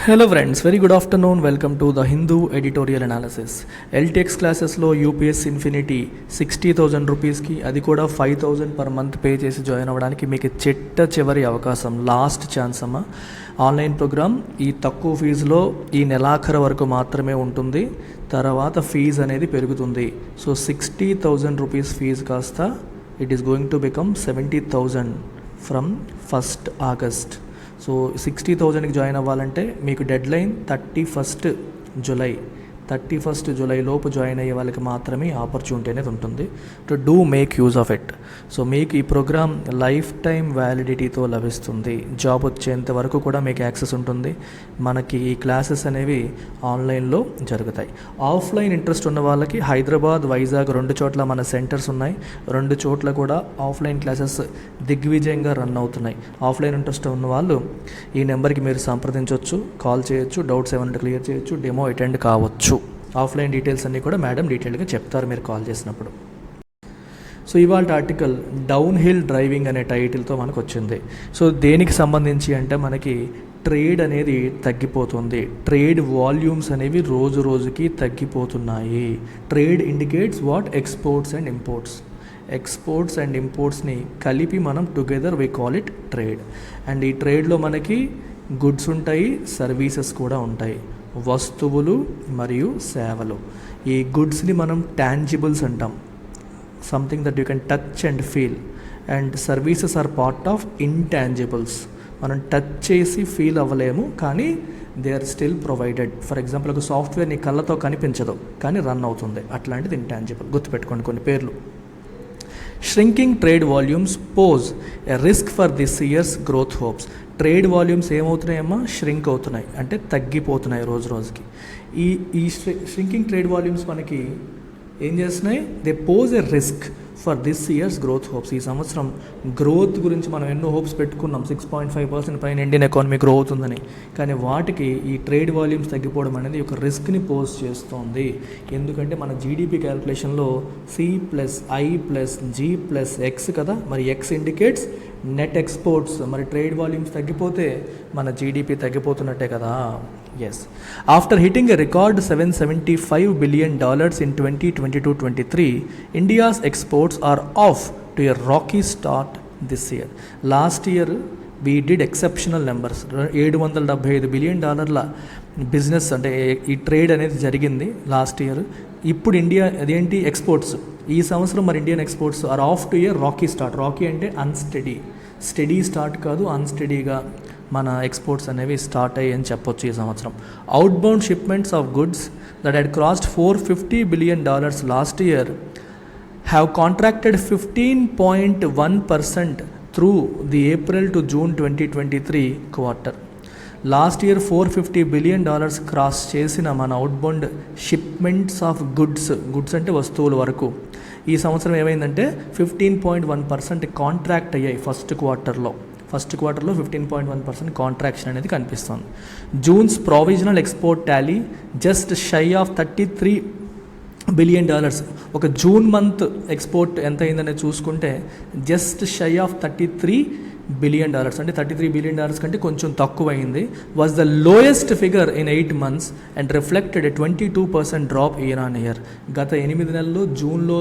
Hello friends, very good afternoon. Welcome to the Hindu editorial analysis. LTX క్లాసెస్లో UPS infinity 60,000 రూపీస్కి, అది కూడా 5,000 per month pay చేసి join అవ్వడానికి మీకు చివరి అవకాశం, లాస్ట్ ఛాన్స్ అమ్మ. ఆన్లైన్ ప్రోగ్రామ్ ఈ తక్కువ ఫీజులో ఈ నెలాఖరు వరకు మాత్రమే ఉంటుంది. తర్వాత ఫీజు అనేది పెరుగుతుంది. సో 60,000 రూపీస్ ఫీజు కాస్త it is going to become 70,000 from 1st August. So 60,000కి జాయిన్ అవ్వాలంటే మీకు డెడ్ లైన్ 31st జూలై లోపు జాయిన్ అయ్యే వాళ్ళకి మాత్రమే ఆపర్చునిటీ అనేది ఉంటుంది. To do make use of it. So మీకు ఈ ప్రోగ్రామ్ లైఫ్ టైం వ్యాలిడిటీతో లభిస్తుంది. జాబ్ వచ్చేంత వరకు కూడా మీకు యాక్సెస్ ఉంటుంది. మనకి ఈ క్లాసెస్ అనేవి ఆన్లైన్లో జరుగుతాయి. ఆఫ్లైన్ ఇంట్రెస్ట్ ఉన్న వాళ్ళకి హైదరాబాద్, వైజాగ్ 2 చోట్ల మన సెంటర్స్ ఉన్నాయి. 2 చోట్ల కూడా ఆఫ్లైన్ క్లాసెస్ దిగ్విజయంగా రన్ అవుతున్నాయి. ఆఫ్లైన్ ఇంట్రెస్ట్ ఉన్న వాళ్ళు ఈ నెంబర్కి మీరు సంప్రదించవచ్చు, కాల్ చేయొచ్చు, డౌట్స్ ఏమైనా క్లియర్ చేయొచ్చు, డెమో అటెండ్ కావచ్చు. ఆఫ్లైన్ డీటెయిల్స్ అన్నీ కూడా మేడం డీటెయిల్గా చెప్తారు మీరు కాల్ చేసినప్పుడు. సో ఇవాళ ఆర్టికల్ డౌన్ హిల్ డ్రైవింగ్ అనే టైటిల్తో మనకు వచ్చింది. సో దేనికి సంబంధించి అంటే మనకి ట్రేడ్ అనేది తగ్గిపోతుంది. ట్రేడ్ వాల్యూమ్స్ అనేవి రోజు రోజుకి తగ్గిపోతున్నాయి. Trade indicates what? Exports and imports. Exports and ఇంపోర్ట్స్ని కలిపి మనం together we call it trade. And ఈ ట్రేడ్లో మనకి గుడ్స్ ఉంటాయి, సర్వీసెస్ కూడా ఉంటాయి, వస్తువులు మరియు సేవలు. ఈ గుడ్స్ని మనం టాంజిబుల్స్ అంటాం, something that you can touch and feel. And services are part of intangibles. మనం టచ్ చేసి ఫీల్ అవ్వలేము, కానీ they are still provided. For example, ఒక సాఫ్ట్వేర్ నీ కళ్ళతో కనిపించదు కానీ రన్ అవుతుంది, అట్లాంటిది ఇంటాంజిబుల్. గుర్తుపెట్టుకోండి కొన్ని పేర్లు. Shrinking trade volumes pose a risk for this year's growth hopes. Trade volumes ఏమవుతున్నాయమ్మా? ష్రింక్ అవుతున్నాయి, అంటే తగ్గిపోతున్నాయి రోజు రోజుకి. ఈ షరింకింగ్ ట్రేడ్ వాల్యూమ్స్ మనకి ఏం చేస్తున్నాయి? They pose a risk for this year's growth hopes. ఈ సంవత్సరం గ్రోత్ గురించి మనం ఎన్నో హోప్స్ పెట్టుకున్నాం, 6.5% పైన ఇండియన్ ఎకానమీ గ్రో అవుతుందని. కానీ వాటికి ఈ ట్రేడ్ వాల్యూమ్స్ తగ్గిపోవడం అనేది ఒక రిస్క్ని పోజ్ చేస్తోంది. ఎందుకంటే మన జీడిపి క్యాలిక్యులేషన్లో C+I+G+X కదా, మరి X ఇండికేట్స్ నెట్ ఎక్స్పోర్ట్స్. మరి ట్రేడ్ వాల్యూమ్స్ తగ్గిపోతే మన జీడిపి తగ్గిపోతున్నట్టే కదా. Yes. After hitting a record $775 billion in 2022-23, India's exports are off to a rocky start this year. Last year we did exceptional numbers. $775 billion business అంటే ఈ trade అనేది జరిగింది last year. ఇప్పుడు India అదేంటి ఎక్స్పోర్ట్స్, ఈ సంవత్సరం మరి Indian exports are off to a rocky start. Rocky అంటే అన్స్టడీ, స్టడీ స్టార్ట్ కాదు, అన్స్టడీగా మన ఎక్స్పోర్ట్స్ అనేవి స్టార్ట్ అయ్యాయి అని చెప్పొచ్చు ఈ సంవత్సరం. Outbound shipments of goods that had crossed $450 billion last year have contracted 15.1% through the April to June 2023 quarter. Last year $450 billion cross చేసిన మన అవుట్బౌండ్ షిప్మెంట్స్ ఆఫ్ గుడ్స్ అంటే వస్తువుల వరకు ఈ సంవత్సరం ఏమైందంటే 15.1% కాంట్రాక్ట్ అయ్యాయి ఫస్ట్ క్వార్టర్లో 15.1% కాంట్రాక్షన్ అనేది కనిపిస్తుంది. June's provisional export tally just shy of $33 billion. ఒక జూన్ మంత్ ఎక్స్పోర్ట్ ఎంత అయిందనేది చూసుకుంటే జస్ట్ షై ఆఫ్ $33 billion, అంటే $33 billion కంటే కొంచెం తక్కువ అయింది. Was the lowest figure in 8 months and reflected 22% drop year on year. గత 8 నెలల్లో జూన్లో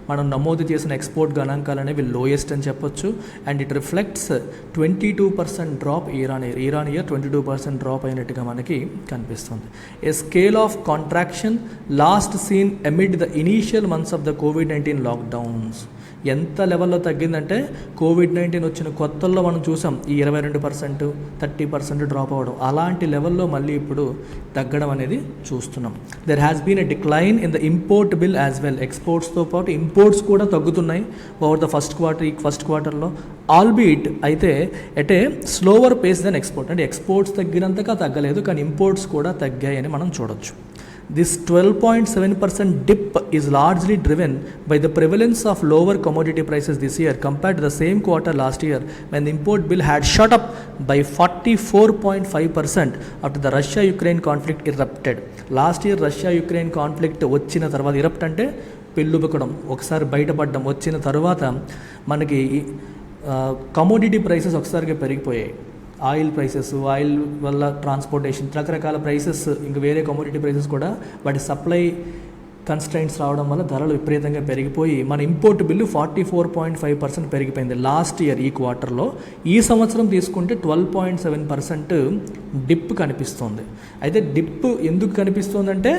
మనం నమోదు చేసిన ఎక్స్పోర్ట్ గణాంకాలు అనేవి లోయెస్ట్ అని చెప్పొచ్చు. And it reflects 22% drop year on year 22% drop అయినట్టుగా మనకి కనిపిస్తుంది. A scale of contraction last seen amid the initial months of the COVID-19 lockdowns. ఎంత లెవెల్లో తగ్గిందంటే COVID-19 వచ్చిన కొత్తల్లో మనం చూసాం ఈ 22%, 30% డ్రాప్ అవ్వడం. అలాంటి లెవెల్లో మళ్ళీ ఇప్పుడు తగ్గడం అనేది చూస్తున్నాం. There has been a decline in the import bill as well. ఎక్స్పోర్ట్స్తో పాటు ఇంపోర్ట్స్ కూడా తగ్గుతున్నాయి ఓవర్ ద ఫస్ట్ క్వార్టర్లో. ఆల్బీట్ అయితే at a slower pace than export. అంటే ఎక్స్పోర్ట్స్ తగ్గినంతగా తగ్గలేదు, కానీ ఇంపోర్ట్స్ కూడా తగ్గాయని మనం చూడొచ్చు. This 12.7% dip is largely driven by the prevalence of lower commodity prices this year compared to the same quarter last year, when the import bill had shot up by 44.5% after the Russia-Ukraine conflict erupted. Last year Russia-Ukraine conflict వచ్చిన తర్వాత, erupt అంటే పెళ్ళుబుకడం, ఒకసారి బయటపడడం, వచ్చిన తర్వాత మనకి commodity prices ఒకసారిగా పెరిగిపోయాయి. ఆయిల్ ప్రైసెస్, ఆయిల్ వల్ల ట్రాన్స్పోర్టేషన్, రకరకాల ప్రైసెస్, ఇంకా వేరే కమోడిటీ ప్రైసెస్ కూడా వాటి సప్లై కన్స్ట్రైంట్స్ రావడం వల్ల ధరలు విపరీతంగా పెరిగిపోయి మన ఇంపోర్ట్ బిల్లు 44.5% పెరిగిపోయింది లాస్ట్ ఇయర్ ఈ క్వార్టర్లో. ఈ సంవత్సరం తీసుకుంటే 12.7% డిప్ కనిపిస్తుంది. అయితే డిప్ ఎందుకు కనిపిస్తుందంటే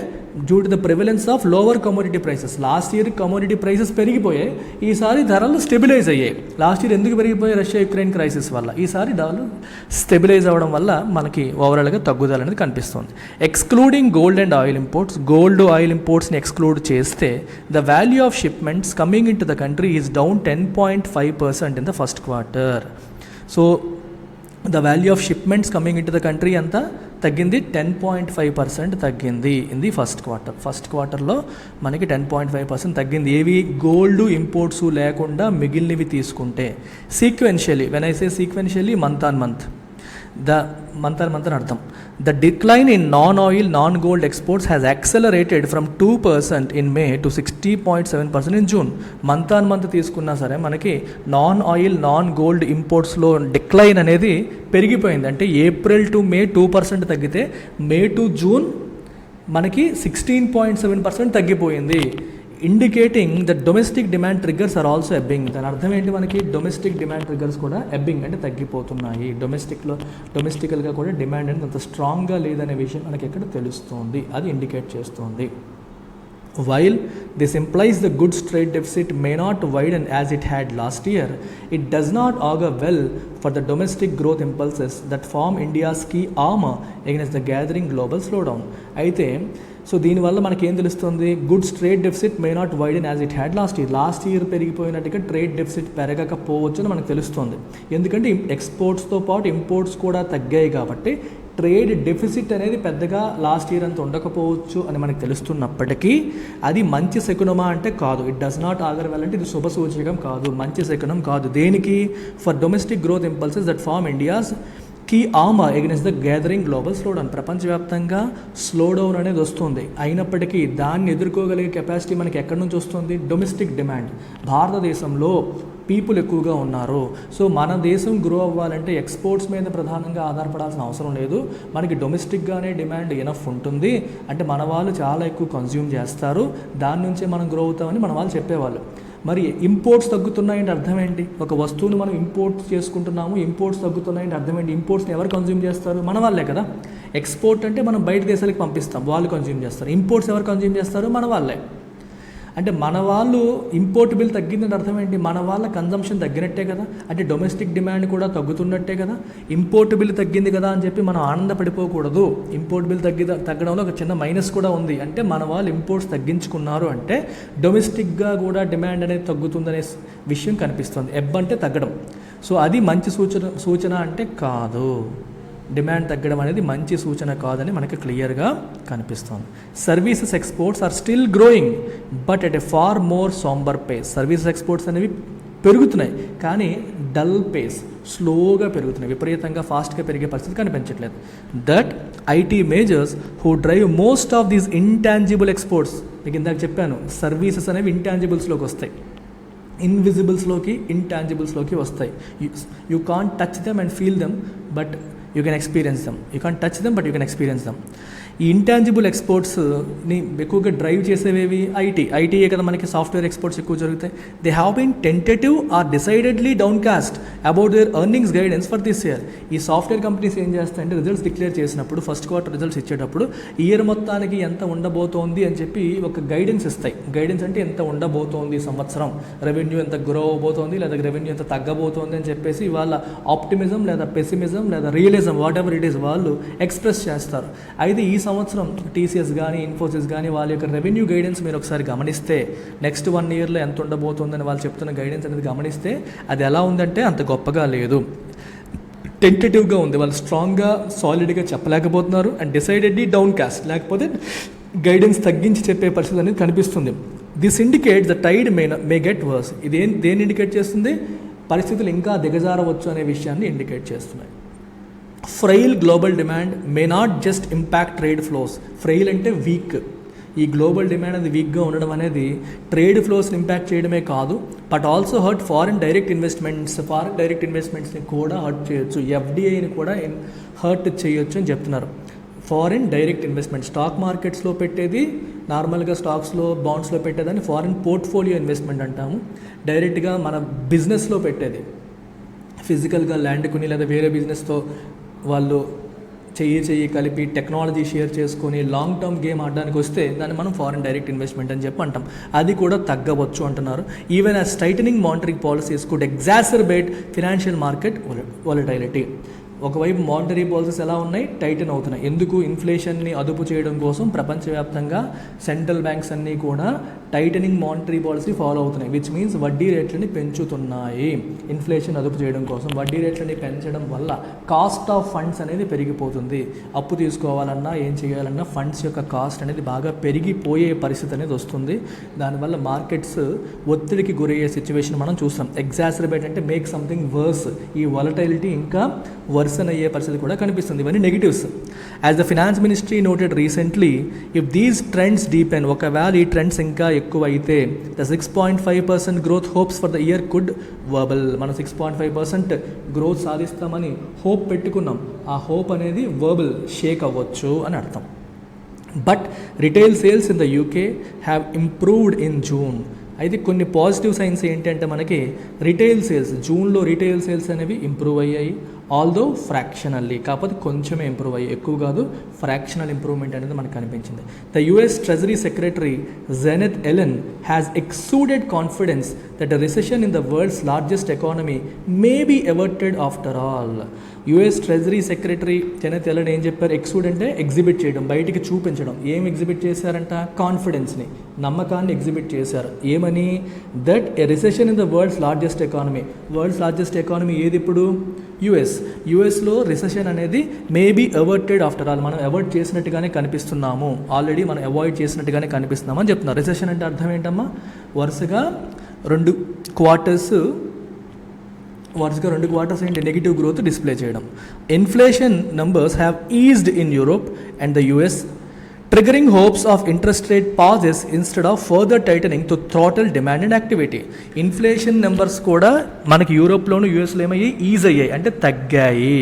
due to the prevalence of lower commodity prices. Last year commodity prices పెరిగిపోయాయి, ఈసారి ధరలు స్టెబిలైజ్ అయ్యాయి. లాస్ట్ ఇయర్ ఎందుకు పెరిగిపోయాయి? రష్యా యుక్రెయిన్ క్రైసిస్ వల్ల. ఈసారి ధరలు స్టెబిలైజ్ అవ్వడం వల్ల మనకి ఓవరాల్గా తగ్గుదల అనేది కనిపిస్తుంది. Excluding gold and oil imports, gold oil ఇంపోర్ట్స్ని ఎక్స్క్లూడ్ చేస్తే the value of shipments coming in to the country is down 10.5% in the first quarter. So the value of shipments coming in to the country అంతా తగ్గింది, 10.5% తగ్గింది in the first quarter. ఫస్ట్ క్వార్టర్లో మనకి 10.5% తగ్గింది. ఏవి? గోల్డ్ ఇంపోర్ట్స్ లేకుండా మిగిలినవి తీసుకుంటే. Sequentially, when I say sequentially, month on month, month అని అర్థం. The decline in non-oil, non-gold exports has accelerated from 2% in May to 60.7% in June. Month on month తీసుకున్నా సరే మనకి నాన్ ఆయిల్, నాన్ గోల్డ్ ఇంపోర్ట్స్లో decline అనేది పెరిగిపోయింది. అంటే April to మే 2% తగ్గితే మే టు జూన్ మనకి 16.7% తగ్గిపోయింది. Indicating the domestic demand triggers are also ebbing. దాని అర్థం ఏంటి? మనకి డొమెస్టిక్ డిమాండ్ ట్రిగ్గర్స్ కూడా ఎబ్బింగ్ అంటే తగ్గిపోతున్నాయి. డొమెస్టికల్గా కూడా డిమాండ్ అనేది అంత స్ట్రాంగ్గా లేదనే విషయం మనకి ఎక్కడ తెలుస్తుంది, అది ఇండికేట్ చేస్తుంది. While this implies the goods trade deficit may not widen as it had last year, it does not augur well for the domestic growth impulses that form India's key armor against the gathering global slowdown. అయితే so దీనివల్ల మనకేం తెలుస్తుంది? Goods trade deficit may not widen as it had last year పెరిగిపోయినట్టుగా trade deficit పెరగకపోవచ్చు అని మనకు తెలుస్తుంది. ఎందుకంటే ఎక్స్పోర్ట్స్తో పాటు ఇంపోర్ట్స్ కూడా తగ్గాయి కాబట్టి ట్రేడ్ డెఫిసిట్ అనేది పెద్దగా లాస్ట్ ఇయర్ అంత ఉండకపోవచ్చు అని మనకు తెలుస్తున్నప్పటికీ అది మంచి శకునమా అంటే కాదు. It does not augur well అంటే ఇది శుభ సూచకం కాదు, మంచి శకునం కాదు. దేనికి? For domestic growth impulses that form India's key armour against the gathering global slowdown. ప్రపంచవ్యాప్తంగా స్లోడౌన్ అనేది వస్తుంది, అయినప్పటికీ దాన్ని ఎదుర్కోగలిగే కెపాసిటీ మనకి ఎక్కడి నుంచి వస్తుంది? Domestic demand. భారతదేశంలో పీపుల్ ఎక్కువగా ఉన్నారు. సో మన దేశం గ్రో అవ్వాలంటే ఎక్స్పోర్ట్స్ మీద ప్రధానంగా ఆధారపడాల్సిన అవసరం లేదు. మనకి డొమెస్టిక్గానే డిమాండ్ ఎనఫ్ ఉంటుంది. అంటే మన వాళ్ళు చాలా ఎక్కువ కన్జ్యూమ్ చేస్తారు, దాని నుంచే మనం గ్రో అవుతామని మన వాళ్ళు చెప్పేవాళ్ళు. మరి ఇంపోర్ట్స్ తగ్గుతున్నాయంటే అర్థం ఏంటి? ఒక వస్తువును మనం ఇంపోర్ట్ చేసుకుంటున్నాము, ఇంపోర్ట్స్ తగ్గుతున్నాయంటే అర్థం ఏంటి? ఇంపోర్ట్స్ని ఎవరు కన్జ్యూమ్ చేస్తారు? మన వాళ్ళే కదా. ఎక్స్పోర్ట్ అంటే మనం బయట దేశాలకు పంపిస్తాం, వాళ్ళు కన్జ్యూమ్ చేస్తారు. ఇంపోర్ట్స్ ఎవరు కన్జ్యూమ్ చేస్తారు? మన వాళ్ళే. అంటే మన వాళ్ళు ఇంపోర్ట్ బిల్ తగ్గిందంటే అర్థం ఏంటి? మన వాళ్ళ కన్జంప్షన్ తగ్గినట్టే కదా. అంటే డొమెస్టిక్ డిమాండ్ కూడా తగ్గుతున్నట్టే కదా. ఇంపోర్ట్ బిల్ తగ్గింది కదా అని చెప్పి మనం ఆనందపడిపోకూడదు. ఇంపోర్ట్ బిల్ తగ్గడంలో ఒక చిన్న మైనస్ కూడా ఉంది. అంటే మన వాళ్ళు ఇంపోర్ట్స్ తగ్గించుకున్నారు అంటే డొమెస్టిక్గా కూడా డిమాండ్ అనేది తగ్గుతుందనే విషయం కనిపిస్తుంది. ఎబ్ అంటే తగ్గడం. సో అది మంచి సూచన అంటే కాదు. డిమాండ్ తగ్గడం అనేది మంచి సూచన కాదని మనకి క్లియర్గా కనిపిస్తుంది. Services exports are still growing but at a far more sombre pace. Services exports అనేవి పెరుగుతున్నాయి కానీ డల్ పేస్, స్లోగా పెరుగుతున్నాయి. విపరీతంగా ఫాస్ట్గా పెరిగే పరిస్థితి కనిపించట్లేదు. That IT majors who drive most of these intangible exports, మీకు ఇందాక చెప్పాను సర్వీసెస్ అనేవి ఇంటాంజిబుల్స్లోకి వస్తాయి, ఇన్విజిబుల్స్లోకి ఇంటాంజిబుల్స్లోకి వస్తాయి. You can't touch them and feel them but you can experience them. You can't touch them but you can experience them. ఈ intangible ఎక్స్పోర్ట్స్ని ఎక్కువగా drive చేసేవేవి? ఐటీయే కదా. మనకి సాఫ్ట్వేర్ ఎక్స్పోర్ట్స్ ఎక్కువ జరుగుతాయి. They have been tentative or decidedly downcast about their earnings guidance for this year. ఈ software companies ఏం చేస్తాయంటే results declare చేసినప్పుడు, ఫస్ట్ క్వార్టర్ రిజల్ట్స్ ఇచ్చేటప్పుడు ఇయర్ మొత్తానికి ఎంత ఉండబోతోంది అని చెప్పి ఒక గైడెన్స్ ఇస్తాయి. గైడెన్స్ అంటే ఎంత ఉండబోతోంది సంవత్సరం, రెవెన్యూ ఎంత గ్రో అవబోతోంది లేదా రెవెన్యూ ఎంత తగ్గబోతోంది అని చెప్పేసి వాళ్ళ ఆప్టిమిజం లేదా పెసిమిజం లేదా realism what ever it is వాళ్ళు ఎక్స్ప్రెస్ చేస్తారు. అయితే ఈ సంవత్సరం టీసీఎస్ కానీ ఇన్ఫోసిస్ కానీ వాళ్ళ యొక్క రెవెన్యూ గైడెన్స్ మీరు ఒకసారి గమనిస్తే, నెక్స్ట్ 1 ఇయర్లో ఎంత ఉండబోతుందని వాళ్ళు చెప్తున్న గైడెన్స్ అనేది గమనిస్తే అది ఎలా ఉందంటే అంత గొప్పగా లేదు, టెంటేటివ్గా ఉంది. వాళ్ళు స్ట్రాంగ్గా సాలిడ్గా చెప్పలేకపోతున్నారు అండ్ డిసైడెడ్లీ డౌన్ కాస్ట్, లేకపోతే గైడెన్స్ తగ్గించి చెప్పే పరిస్థితి అనేది కనిపిస్తుంది. This indicates the tide may get worse. ఇది దేన్ని ఇండికేట్ చేస్తుంది? పరిస్థితులు ఇంకా దిగజారవచ్చు అనే విషయాన్ని ఇండికేట్ చేస్తున్నాయి. Frail global demand may not just impact trade flows. Frail అంటే వీక్. ఈ గ్లోబల్ డిమాండ్ అది వీక్గా ఉండడం అనేది ట్రేడ్ ఫ్లోస్ని ఇంపాక్ట్ చేయడమే కాదు, but also hurt foreign direct ఇన్వెస్ట్మెంట్స్ని కూడా హర్ట్ చేయొచ్చు, ఎఫ్డిఐని కూడా హర్ట్ చేయొచ్చు అని చెప్తున్నారు. ఫారిన్ డైరెక్ట్ ఇన్వెస్ట్మెంట్, స్టాక్ మార్కెట్స్లో పెట్టేది, నార్మల్గా స్టాక్స్లో బాండ్స్లో పెట్టేదాన్ని ఫారిన్ పోర్ట్ఫోలియో ఇన్వెస్ట్మెంట్ అంటాము. డైరెక్ట్గా మన బిజినెస్లో పెట్టేది, ఫిజికల్గా ల్యాండ్ కొని లేదా వేరే బిజినెస్తో వాళ్ళు చెయ్యి కలిపి టెక్నాలజీ షేర్ చేసుకొని లాంగ్ టర్మ్ గేమ్ ఆడడానికి వస్తే దాన్ని మనం ఫారిన్ డైరెక్ట్ ఇన్వెస్ట్మెంట్ అని చెప్పి అంటాం. అది కూడా తగ్గవచ్చు అంటున్నారు. Even as titling monetary policies could ఎగ్జాసర్బేట్ financial market volatility. ఒకవైపు మానిటరీ పాలసీస్ ఎలా ఉన్నాయి, టైటన్ అవుతున్నాయి. ఎందుకు? ఇన్ఫ్లేషన్ని అదుపు చేయడం కోసం ప్రపంచవ్యాప్తంగా సెంట్రల్ బ్యాంక్స్ అన్నీ కూడా టైటనింగ్ మానిటరీ పాలసీ ఫాలో అవుతున్నాయి, విచ్ మీన్స్ వడ్డీ రేట్లని పెంచుతున్నాయి. ఇన్ఫ్లేషన్ అదుపు చేయడం కోసం వడ్డీ రేట్లని పెంచడం వల్ల కాస్ట్ ఆఫ్ ఫండ్స్ అనేది పెరిగిపోతుంది. అప్పు తీసుకోవాలన్నా ఏం చేయాలన్నా ఫండ్స్ యొక్క కాస్ట్ అనేది బాగా పెరిగిపోయే పరిస్థితి అనేది వస్తుంది. దానివల్ల మార్కెట్స్ ఒత్తిడికి గురయ్యే సిచ్యువేషన్ మనం చూస్తాం. ఎగ్జాసర్బేట్ అంటే మేక్ సంథింగ్ వర్స్, ఈ వాలటైలిటీ ఇంకా వర్సన్ అయ్యే పరిస్థితి కూడా కనిపిస్తుంది. ఇవన్నీ negatives. As the finance ministry noted recently, if these trends deepen, ఒకవేళ ఈ ట్రెండ్స్ ఇంకా ఎక్కువ అయితే the 6.5% growth hopes for the year could verbal. మనం 6.5% గ్రోత్ సాధిస్తామని హోప్ పెట్టుకున్నాం, ఆ హోప్ అనేది వర్బల్ షేక్ అవ్వచ్చు అని అర్థం. But retail sales in the UK have improved in June. అయితే కొన్ని పాజిటివ్ సైన్స్ ఏంటంటే మనకి రిటైల్ సేల్స్, జూన్లో రిటైల్ సేల్స్ అనేవి ఇంప్రూవ్ అయ్యాయి, ఆల్దో ఫ్రాక్షనల్లీ, కాకపోతే కొంచెమే ఇంప్రూవ్ అయ్యాయి, ఎక్కువ కాదు. ఫ్రాక్షనల్ ఇంప్రూవ్మెంట్ అనేది మనకు కనిపించింది. The US treasury secretary Janet Yellen has exuded confidence that the recession in the world's largest economy may be averted after all. US treasury secretary Janet Yellen ఏం చెప్పారు? ఎక్సూడ్ అంటే ఎగ్జిబిట్ చేయడం, బయటికి చూపించడం. ఏం ఎగ్జిబిట్ చేశారంట? కాన్ఫిడెన్స్ని, నమ్మకాన్ని ఎగ్జిబిట్ చేశారు. ఏమని? That a recession in the world's largest economy. World's largest economy ఏది ఇప్పుడు? యుఎస్లో రిసెషన్ అనేది మేబీ అవర్టెడ్ ఆఫ్టర్ ఆల్. మనం అవాయిడ్ చేసినట్టుగానే కనిపిస్తున్నాము, ఆల్రెడీ మనం అవాయిడ్ చేసినట్టుగానే కనిపిస్తున్నాము అని చెప్తున్నారు. రిసెషన్ అంటే అర్థం ఏంటమ్మా? వరుసగా రెండు క్వార్టర్స్ ఏంటి? నెగిటివ్ గ్రోత్ డిస్ప్లే చేయడం. Inflation numbers have eased in Europe and the US, triggering hopes of interest rate pauses instead of further tightening to throttle demand and activity. Inflation numbers కూడా మనకి యూరోప్లోను యూఎస్లో ఏమయ్యాయి? ఈజ్ అయ్యాయి, అంటే తగ్గాయి.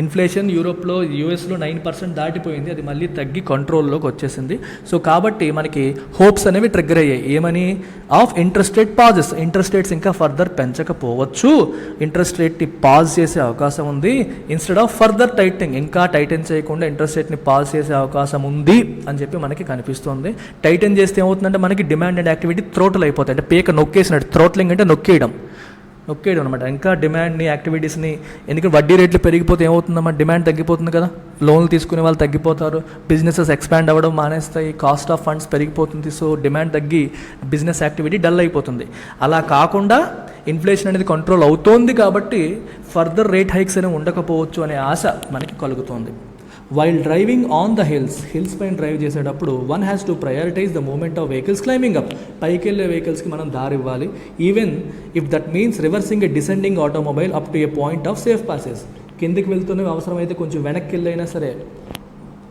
Inflation యూరోప్లో యూఎస్లో 9% దాటిపోయింది, అది మళ్ళీ తగ్గి కంట్రోల్లోకి వచ్చేసింది. సో కాబట్టి మనకి హోప్స్ అనేవి ట్రిగ్గర్ అయ్యాయి. ఏమని? Of interest rate pauses, interest rates ఇంకా ఫర్దర్ పెంచకపోవచ్చు, ఇంట్రెస్ట్ రేట్ని పాజ్ చేసే అవకాశం ఉంది. ఇన్స్టెడ్ ఆఫ్ ఫర్దర్ టైటింగ్, ఇంకా టైటన్ చేయకుండా ఇంట్రెస్ట్ రేట్ని పాజ్ చేసే అవకాశం ఉంది అని చెప్పి మనకి కనిపిస్తుంది. టైటన్ చేస్తే ఏమవుతుందంటే మనకి డిమాండ్ అండ్ యాక్టివిటీ థ్రోటల్ అయిపోతాయి, అంటే పేక నొక్కేసినట్టు. థ్రోట్లింగ్ అంటే నొక్కేయడం అనమాట. ఇంకా డిమాండ్ని, యాక్టివిటీస్ని, ఎందుకంటే వడ్డీ రేట్లు పెరిగిపోతే ఏమవుతుందమ్మా? డిమాండ్ తగ్గిపోతుంది కదా, లోన్లు తీసుకునే వాళ్ళు తగ్గిపోతారు, బిజినెసెస్ ఎక్స్పాండ్ అవ్వడం మానేస్తాయి, కాస్ట్ ఆఫ్ ఫండ్స్ పెరిగిపోతుంది. సో డిమాండ్ తగ్గి బిజినెస్ యాక్టివిటీ డల్ అయిపోతుంది. అలా కాకుండా ఇన్ఫ్లేషన్ అనేది కంట్రోల్ అవుతోంది కాబట్టి ఫర్దర్ రేట్ హైక్స్ అనేవి ఉండకపోవచ్చు అనే ఆశ మనకి కలుగుతోంది. While driving on the hills పైన డ్రైవ్ చేసేటప్పుడు one has to prioritise the movement of vehicles climbing up. పైకి వెళ్ళే వెహికల్స్కి మనం దారి ఇవ్వాలి, even if that means reversing a descending automobile up to a point of safe passes. కిందికి వెళ్తూనే అవసరమైతే కొంచెం వెనక్కి వెళ్ళైనా సరే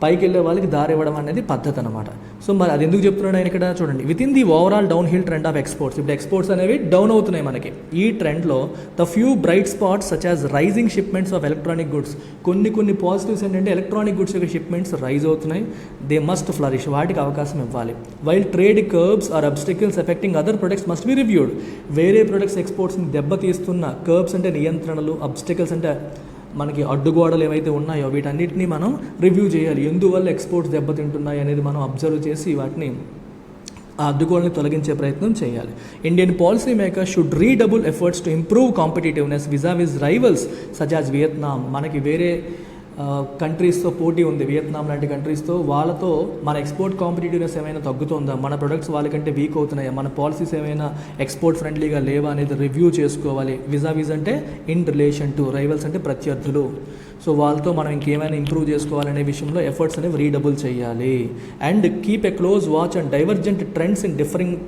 పైకి వెళ్ళే వాళ్ళకి దారి ఇవ్వడం అనేది పద్ధతి అనమాట. సో మరి అది ఎందుకు చెప్తున్నాడు ఆయన ఇక్కడ చూడండి. Within the overall downhill trend of exports, ఇప్పుడు ఎక్స్పోర్ట్స్ అనేవి డౌన్ అవుతున్నాయి మనకి. ఈ ట్రెండ్లో the few bright spots such as rising shipments of electronic goods, కొన్ని పాజిటివ్స్ ఏంటంటే ఎలక్ట్రానిక్ గుడ్స్ యొక్క షిప్మెంట్స్ రైజ్ అవుతున్నాయి, దే మస్ట్ ఫ్లరిష్, వాటికి అవకాశం ఇవ్వాలి. While trade curbs or obstacles affecting other products must be reviewed. వేరే ప్రొడక్ట్స్ ఎక్స్పోర్ట్స్ని దెబ్బతీస్తున్న కర్బ్స్ అంటే నియంత్రణలు, అబ్స్టికల్స్ అంటే మనకి అడ్డుగోడలు ఏవైతే ఉన్నాయో వీటన్నిటిని మనం రివ్యూ చేయాలి. ఎందువల్ల ఎక్స్పోర్ట్స్ దెబ్బతింటున్నాయి అనేది మనం అబ్జర్వ్ చేసి వాటిని ఆ అడ్డుగోడని తొలగించే ప్రయత్నం చేయాలి. Indian policy maker should redouble efforts to improve competitiveness vis a vis rivals such as Vietnam. మనకి వేరే కంట్రీస్తో పోటీ ఉంది, వియత్నాం లాంటి కంట్రీస్తో, వాళ్ళతో మన ఎక్స్పోర్ట్ కాంపిటేటివ్నెస్ ఏమైనా తగ్గుతుందా, మన ప్రొడక్ట్స్ వాళ్ళకంటే వీక్ అవుతున్నాయా, మన పాలసీస్ ఏమైనా ఎక్స్పోర్ట్ ఫ్రెండ్లీగా లేవా అనేది రివ్యూ చేసుకోవాలి. విజావిజ్ అంటే ఇన్ రిలేషన్ టు, రైవల్స్ అంటే ప్రత్యర్థులు. సో వాళ్ళతో మనం ఇంకేమైనా ఇంప్రూవ్ చేసుకోవాలనే విషయంలో ఎఫర్ట్స్ అనేవి రీడబుల్ చేయాలి. And keep a close watch and divergent trends in different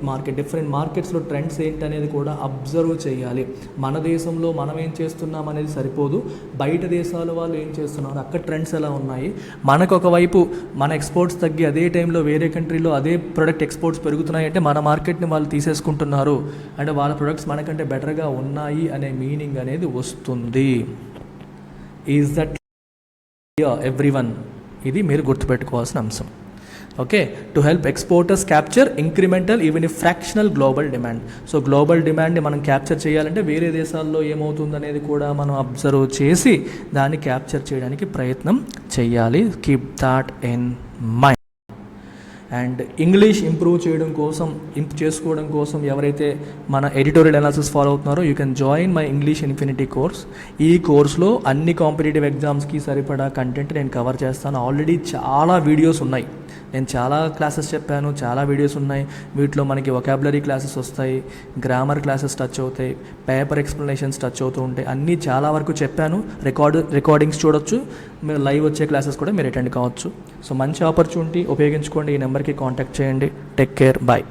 మార్కెట్స్లో ట్రెండ్స్ ఏంటనేది కూడా అబ్జర్వ్ చేయాలి. మన దేశంలో మనం ఏం చేస్తున్నాం అనేది సరిపోదు, బయట దేశాల వాళ్ళు ఏం చేస్తున్నారు, అక్కడ ట్రెండ్స్ ఎలా ఉన్నాయి, మనకు ఒకవైపు మన ఎక్స్పోర్ట్స్ తగ్గి అదే టైంలో వేరే కంట్రీలో అదే ప్రొడక్ట్ ఎక్స్పోర్ట్స్ పెరుగుతున్నాయి అంటే మన మార్కెట్ని వాళ్ళు తీసేసుకుంటున్నారు అంటే వాళ్ళ ప్రొడక్ట్స్ మనకంటే బెటర్గా ఉన్నాయి అనే మీనింగ్ అనేది వస్తుంది. Is that everyone? ఇది మీరు గుర్తుపెట్టుకోవాల్సిన అంశం. Okay, to help exporters capture incremental even ఈ fractional global demand. So global డిమాండ్ని మనం క్యాప్చర్ చేయాలంటే వేరే దేశాల్లో ఏమవుతుంది అనేది కూడా మనం అబ్జర్వ్ చేసి దాన్ని క్యాప్చర్ చేయడానికి ప్రయత్నం చేయాలి. Keep that in mind. And English improve చేసుకోవడం కోసం ఎవరైతే మన ఎడిటోరియల్ అనాలిసిస్ ఫాలో అవుతున్నారో you can join my English infinity course. ఈ కోర్స్లో అన్ని కాంపిటేటివ్ ఎగ్జామ్స్కి సరిపడా కంటెంట్ నేను కవర్ చేస్తాను. ఆల్రెడీ చాలా వీడియోస్ ఉన్నాయి, నేను చాలా క్లాసెస్ చెప్పాను, చాలా వీడియోస్ ఉన్నాయి. వీటిలో మనకి వొకాబులరీ క్లాసెస్ వస్తాయి, గ్రామర్ క్లాసెస్ టచ్ అవుతాయి, పేపర్ ఎక్స్ప్లెనేషన్స్ టచ్ అవుతూ ఉంటాయి. అన్నీ చాలా వరకు చెప్పాను. రికార్డింగ్స్ చూడొచ్చు, మీరు లైవ్ వచ్చే క్లాసెస్ కూడా మీరు అటెండ్ కావచ్చు. సో మంచి ఆపర్చునిటీ ఉపయోగించుకోండి. ఈ నెంబర్కి కాంటాక్ట్ చేయండి. Take care, bye.